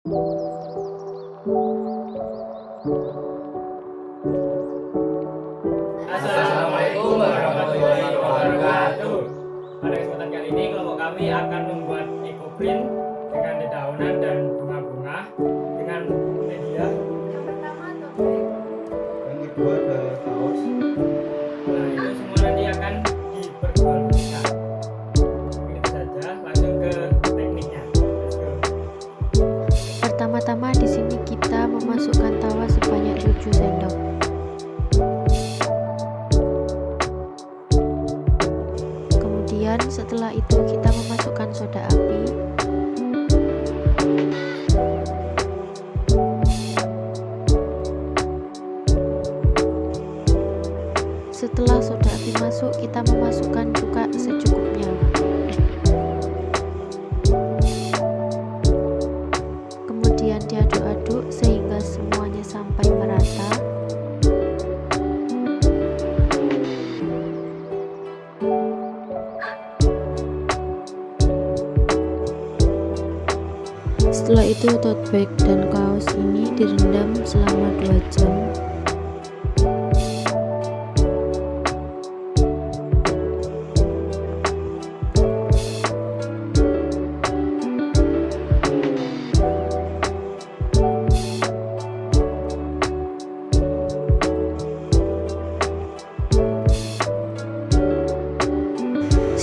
Assalamualaikum warahmatullahi wabarakatuh. Pada kesempatan kali ini kelompok kami akan membuat ekoprint dengan dedaunan dan bunga-bunga dengan media. Yang pertama topeng, Yang kedua ada kaos. Nah, itu semua nanti akan diperjualbelikan. Mungkin itu saja, langsung ke tekniknya. Let's go. pertama-tama di sini kita memasukkan tawa sebanyak 7 sendok. Kemudian setelah itu kita memasukkan soda api. Setelah soda api masuk, kita memasukkan cuka secukupnya. Kemudian diaduk-aduk sehingga semuanya sampai merata. Setelah itu tote bag dan kaos ini direndam selama 2 jam.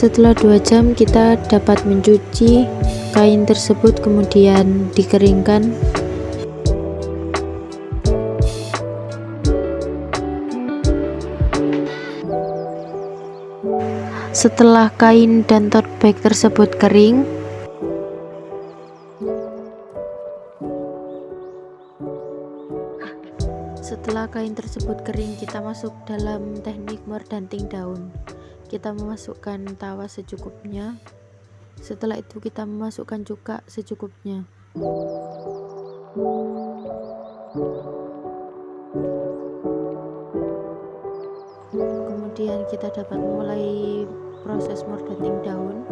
Setelah 2 jam kita dapat mencuci kain tersebut, kemudian dikeringkan. Setelah kain dan tote bag tersebut kering, kita masuk dalam teknik mordanting daun. Kita memasukkan tawa secukupnya. Setelah itu kita memasukkan cuka secukupnya. Kemudian kita dapat mulai proses mordanting daun.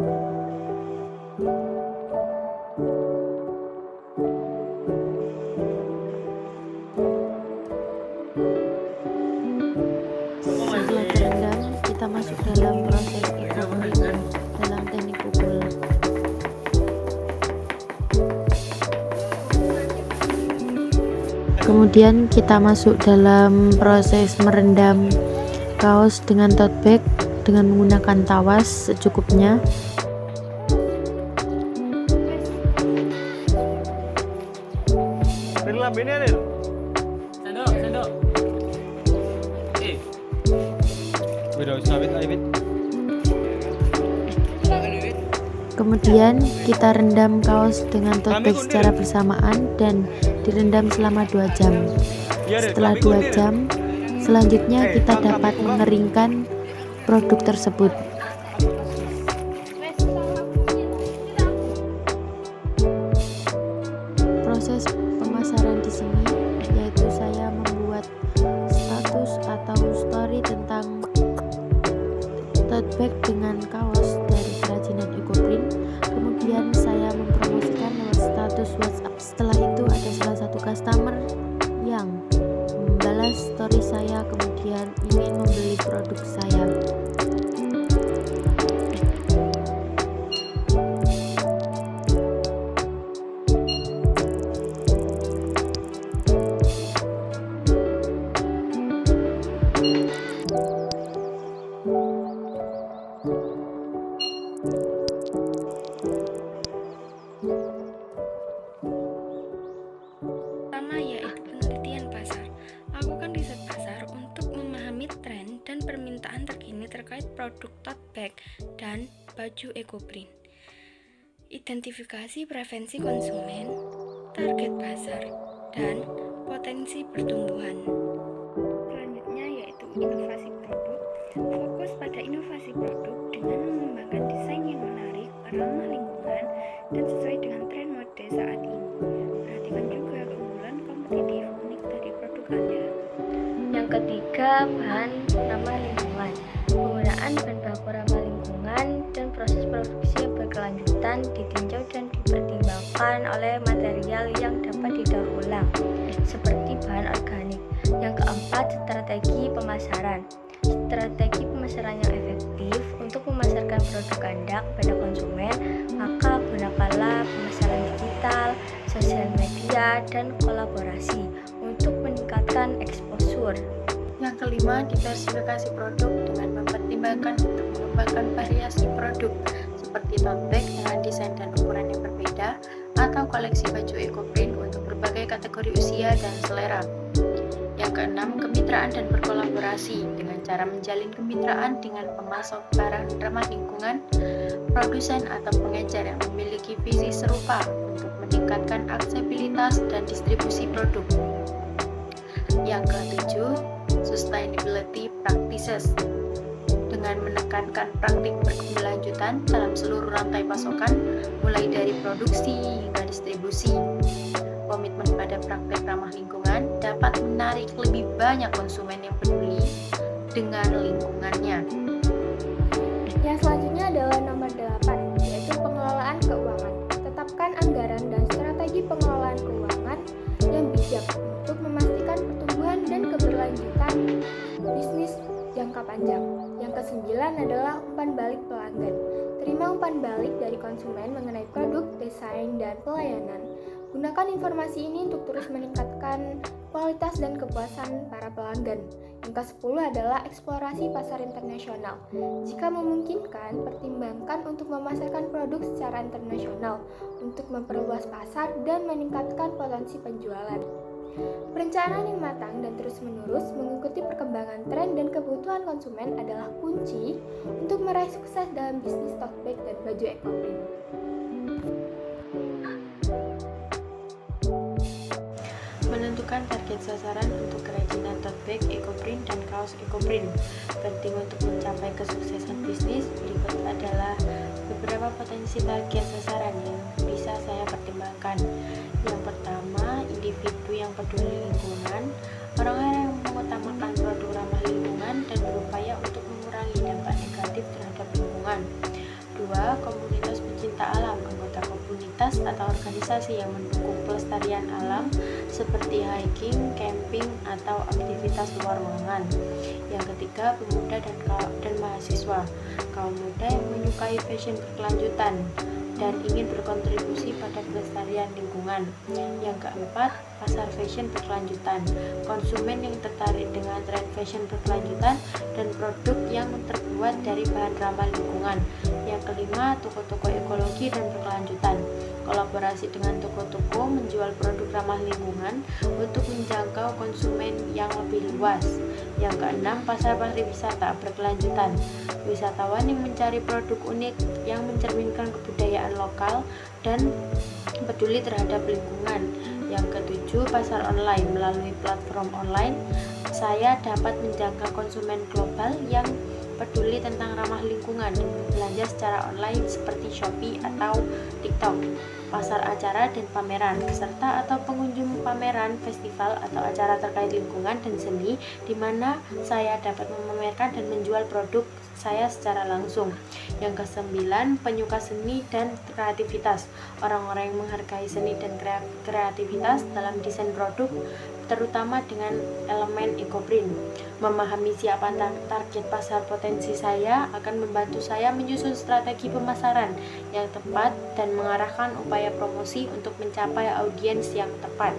Setelah terendam, kita masuk dalam proses ekoprint dalam teknik pukul. Kemudian kita masuk dalam proses merendam kaos dengan tote bag dengan menggunakan tawas secukupnya. Sendok. Kemudian kita rendam kaos dengan tote bag secara bersamaan dan direndam selama 2 jam. Setelah 2 jam, selanjutnya kita dapat mengeringkan produk tersebut. Proses pemasaran di sini yaitu saya membuat status atau story tentang tote bag dengan kaos dari kerajinan ekoprint. Kemudian saya mempromosikan lewat status WhatsApp. Setelah itu ada salah satu customer yang membalas story saya, kemudian ingin membeli produk saya. Pertama yaitu penelitian pasar. Lakukan riset pasar untuk memahami tren dan permintaan terkini terkait produk tote bag dan baju ekoprint. Identifikasi preferensi konsumen, target pasar, dan potensi pertumbuhan. Selanjutnya yaitu inovasi produk. Fokus pada inovasi produk dengan mengembangkan desain yang menarik, ramah lingkungan, dan sesuai dengan tren mode saat ini. Perhatikan juga keunggulan kompetitif unik dari produk Anda. Yang ketiga, bahan ramah lingkungan. Penggunaan bahan baku ramah lingkungan dan proses produksi yang berkelanjutan ditinjau dan dipertimbangkan oleh material yang pemasaran. Strategi pemasaran yang efektif untuk memasarkan produk Anda kepada konsumen, maka gunakanlah pemasaran digital, sosial media, dan kolaborasi untuk meningkatkan exposure. Yang kelima, diversifikasi produk dengan mempertimbangkan untuk mengembangkan variasi produk seperti tote bag dengan desain dan ukuran yang berbeda atau koleksi baju eco-print untuk berbagai kategori usia dan selera. Yang keenam, kemitraan dan berkolaborasi dengan cara menjalin kemitraan dengan pemasok barang ramah lingkungan, produsen atau pengecer yang memiliki visi serupa untuk meningkatkan aksesibilitas dan distribusi produk. Yang ketujuh, sustainability practices dengan menekankan praktik berkeberlanjutan dalam seluruh rantai pasokan mulai dari produksi hingga distribusi. Komitmen pada praktik ramah lingkungan dapat menarik lebih banyak konsumen yang peduli dengan lingkungannya. Yang selanjutnya adalah nomor 8, yaitu pengelolaan keuangan. Tetapkan anggaran dan strategi pengelolaan keuangan yang bijak untuk memastikan pertumbuhan dan keberlanjutan bisnis jangka panjang. Yang kesembilan adalah umpan balik pelanggan. Terima umpan balik dari konsumen mengenai produk, desain, dan pelayanan. Gunakan informasi ini untuk terus meningkatkan kualitas dan kepuasan para pelanggan. Yang ke-10 adalah eksplorasi pasar internasional. Jika memungkinkan, pertimbangkan untuk memasarkan produk secara internasional untuk memperluas pasar dan meningkatkan potensi penjualan. Perencanaan yang matang dan terus-menerus mengikuti perkembangan tren dan kebutuhan konsumen adalah kunci untuk meraih sukses dalam bisnis tote bag dan baju eco-print. Menentukan target sasaran untuk kerajinan tote bag eco-print dan kaos eco-print. Penting untuk mencapai kesuksesan bisnis, berikut adalah beberapa potensi target sasaran yang bisa saya pertimbangkan. Yang pertama, individu yang peduli lingkungan, orang-orang yang mengutamakan produk ramah lingkungan dan berupaya untuk mengurangi dampak negatif terhadap lingkungan. 2. Komunitas pecinta alam, anggota komunitas atau organisasi yang mendukung pelestarian alam seperti hiking, camping, atau aktivitas luar ruangan. Yang ketiga, pemuda dan mahasiswa, kaum muda yang menyukai fashion berkelanjutan dan ingin berkontribusi pada pelestarian lingkungan. Yang keempat, pasar fashion berkelanjutan, konsumen yang tertarik dengan tren fashion berkelanjutan dan produk yang terbuat dari bahan ramah lingkungan. Yang kelima, toko-toko ekologi dan berkelanjutan, kolaborasi dengan toko-toko menjual produk ramah lingkungan untuk menjangkau konsumen yang lebih luas. Yang keenam, pasar pariwisata berkelanjutan, wisatawan yang mencari produk unik yang mencerminkan kebudayaan lokal dan peduli terhadap lingkungan. Yang ketujuh, pasar online. Melalui platform online, saya dapat menjangkau konsumen global yang peduli tentang ramah lingkungan dan berbelanja secara online seperti Shopee atau TikTok. Pasar acara dan pameran, peserta atau pengunjung pameran, festival atau acara terkait lingkungan dan seni di mana saya dapat memamerkan dan menjual produk saya secara langsung. Yang kesembilan, penyuka seni dan kreativitas, orang-orang yang menghargai seni dan kreativitas dalam desain produk, terutama dengan elemen eco-print. Memahami siapa target pasar potensi saya akan membantu saya menyusun strategi pemasaran yang tepat dan mengarahkan upaya promosi untuk mencapai audiens yang tepat.